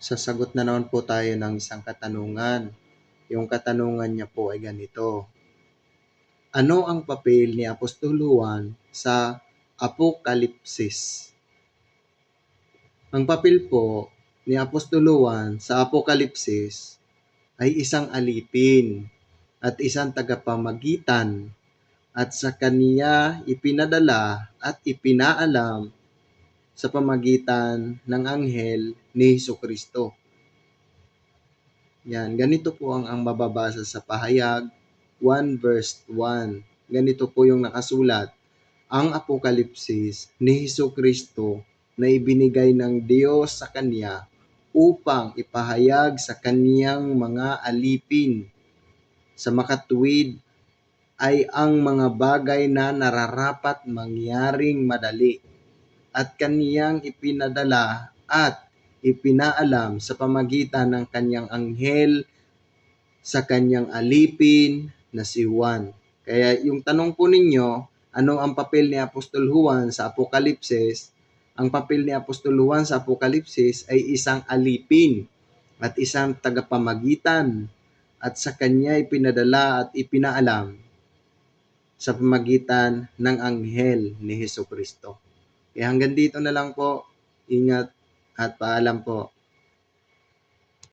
Sasagot na naman po tayo ng isang katanungan. Yung katanungan niya po ay ganito. Ano ang papel ni Apostol Juan sa Apokalipsis? Ang papel po ni Apostol Juan sa Apokalipsis ay isang alipin at isang tagapamagitan at sa kaniya ipinadala at ipinaalam sa pamagitan ng anghel ni Jesucristo. Yan, ganito po ang mababasa sa Pahayag 1 verse 1. Ganito po yung nakasulat. Ang Apokalipsis ni Jesucristo na ibinigay ng Diyos sa Kanya upang ipahayag sa Kaniyang mga alipin sa makatuwid ay ang mga bagay na nararapat mangyaring madali at Kaniyang ipinadala at ipinaalam sa pamagitan ng Kaniyang anghel sa Kaniyang alipin na si Juan. Kaya yung tanong po ninyo, ano ang papel ni Apostol Juan sa Apokalipsis? Ang papel ni Apostol Juan sa Apokalipsis ay isang alipin at isang tagapamagitan at sa kanya ipinadala at ipinaalam sa pamagitan ng anghel ni Jesucristo. Kaya hanggang dito na lang po. Ingat at paalam po.